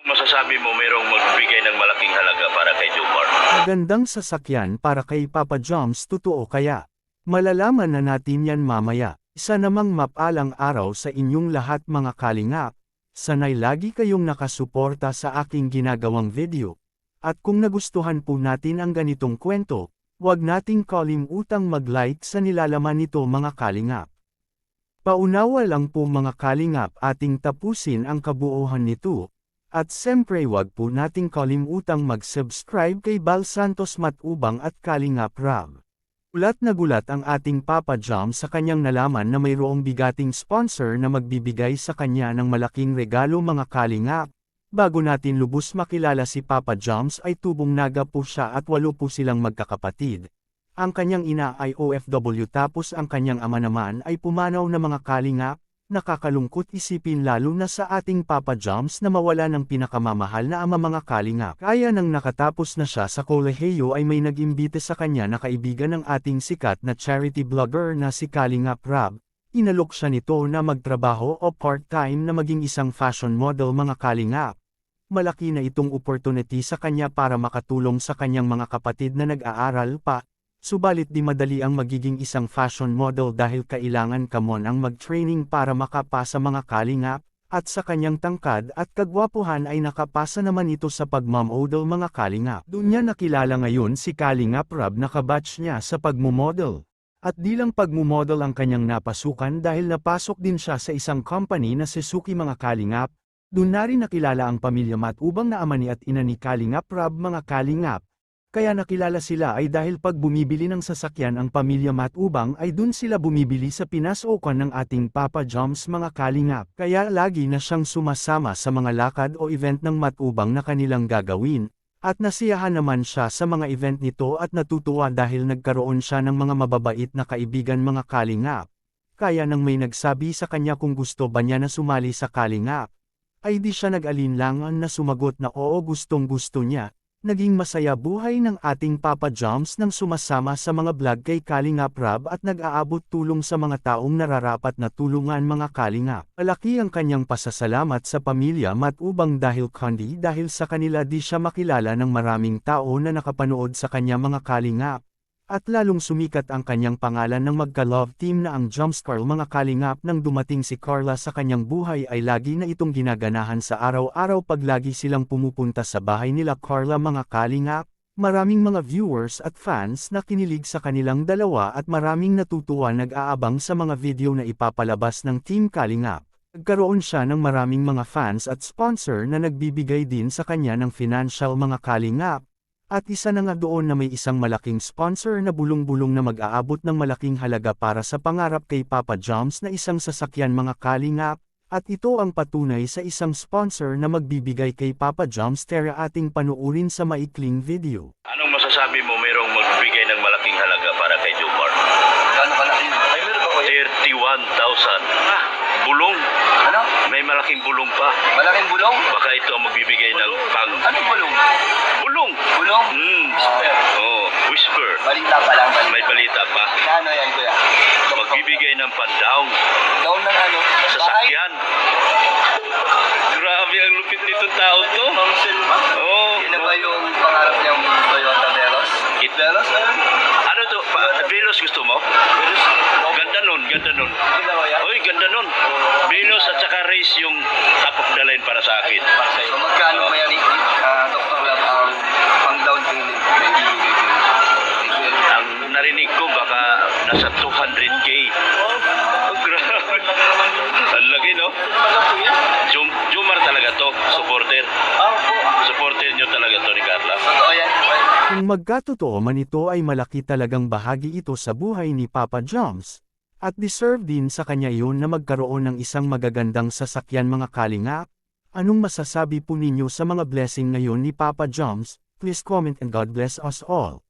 Masasabi mo mayroong magbibigay ng malaking halaga para kay Jomar? Magandang sasakyan para kay Papa Joms, totoo kaya? Malalaman na natin yan mamaya. Isa namang mapalang araw sa inyong lahat mga kalingap. Sanay lagi kayong nakasuporta sa aking ginagawang video. At kung nagustuhan po natin ang ganitong kwento, huwag nating kalimutang mag-like sa nilalaman nito mga kalingap. Paunawa lang po mga kalingap, ating tapusin ang kabuuan nito. At siyempre huwag po nating kalimutang mag-subscribe kay Bal Santos Matubang at Kalingap Rab. Gulat na gulat ang ating Papa Joms sa kanyang nalaman na mayroong bigating sponsor na magbibigay sa kanya ng malaking regalo mga kalingap. Bago natin lubos makilala si Papa Joms ay tubong naga po siya at 8 po silang magkakapatid. Ang kanyang ina ay OFW tapos ang kanyang ama naman ay pumanaw na mga kalingap. Nakakalungkot isipin lalo na sa ating Papa Joms na mawala ng pinakamamahal na ama mga kalingap. Kaya nang nakatapos na siya sa kolehiyo ay may nag-imbita sa kanya na kaibigan ng ating sikat na charity vlogger na si Kalingap Rab. Inalok siya nito na magtrabaho o part-time na maging isang fashion model mga kalingap. Malaki na itong opportunity sa kanya para makatulong sa kanyang mga kapatid na nag-aaral pa. Subalit di madali ang magiging isang fashion model dahil kailangan kamon ang mag-training para makapasa mga kalingap, at sa kanyang tangkad at kagwapuhan ay nakapasa naman ito sa pagmamodel mga kalingap. Doon niya nakilala ngayon si Kalingap Rab na kabatch niya sa pagmumodel. At di lang pagmumodel ang kanyang napasukan dahil napasok din siya sa isang company na Suzuki mga kalingap. Doon na rin nakilala ang pamilya Matubang na ama ni at ina ni Kalingap Rab mga kalingap. Kaya nakilala sila ay dahil pag bumibili ng sasakyan ang pamilya Matubang ay dun sila bumibili sa pinasokan ng ating Papa Joms mga kalingap. Kaya lagi na siyang sumasama sa mga lakad o event ng Matubang na kanilang gagawin. At nasiyahan naman siya sa mga event nito at natutuwa dahil nagkaroon siya ng mga mababait na kaibigan mga kalingap. Kaya nang may nagsabi sa kanya kung gusto ba niya na sumali sa kalingap, ay di siya nag-alinlangan na sumagot na oo, gustong gusto niya. Naging masaya buhay ng ating Papa Joms nang sumasama sa mga vlog kay Kalingap Rab at nag-aabot tulong sa mga taong nararapat na tulungan mga kalingap. Malaki ang kanyang pasasalamat sa pamilya Matubang dahil sa kanila di siya makilala ng maraming tao na nakapanood sa kanya mga kalingap. At lalong sumikat ang kanyang pangalan ng magka-love team na ang Joms Carl mga kalingap. Nang dumating si Carla sa kanyang buhay ay lagi na itong ginaganahan sa araw-araw pag lagi silang pumupunta sa bahay nila Carla mga kalingap. Maraming mga viewers at fans na kinilig sa kanilang dalawa at maraming natutuwa nag-aabang sa mga video na ipapalabas ng Team Kalingap. Nagkaroon siya ng maraming mga fans at sponsor na nagbibigay din sa kanya ng financial mga kalingap. At isa na nga doon na may isang malaking sponsor na bulong-bulong na mag-aabot ng malaking halaga para sa pangarap kay Papa Joms na isang sasakyan mga kalingap, at ito ang patunay sa isang sponsor na magbibigay kay Papa Joms. Tara ating panuurin sa maikling video. Anong masasabi mo mayroong magbibigay ng malaking halaga para kay Jomar? Gaano kalaki yun? Ay, meron ba ko yun? 31,000. Bulong. Ano? May malaking bulong pa. Malaking bulong? Baka ito ang magbibigay ng pang... Anong bulong? Bulong! Bulong? Whisper. Oh, whisper. Balita pa lang. May balita pa. Ano yan, kuya? Magbibigay ng pan-down. Down ng ano? Bahay? Sasakyan. Grabe ang lupit nitong tao to. Mamsil ba? Oh. Yun na ba yung pangarap niyang Toyota Veloz? Veloz? Ano to? Veloz gusto mo? Veloz? Ganda nun, ganda nun. Ginawa yan? Oy, ganda nun. Veloz at saka race yung top of the line para sa akin. So magkano mo yan, Dr. Lab, ang pang-down payment? Ang narinig ko baka nasa 200K. Oh, grabe. Ang laki, no? Jomar talaga to, supporter. Supporter nyo talaga to ni Carla. Totoo yan? Kung magkatotoo man ito ay malaki talagang bahagi ito sa buhay ni Papa Joms. At deserve din sa kanya yun na magkaroon ng isang magagandang sasakyan mga kalingap. Anong masasabi po ninyo sa mga blessing ngayon ni Papa Joms? Please comment and God bless us all.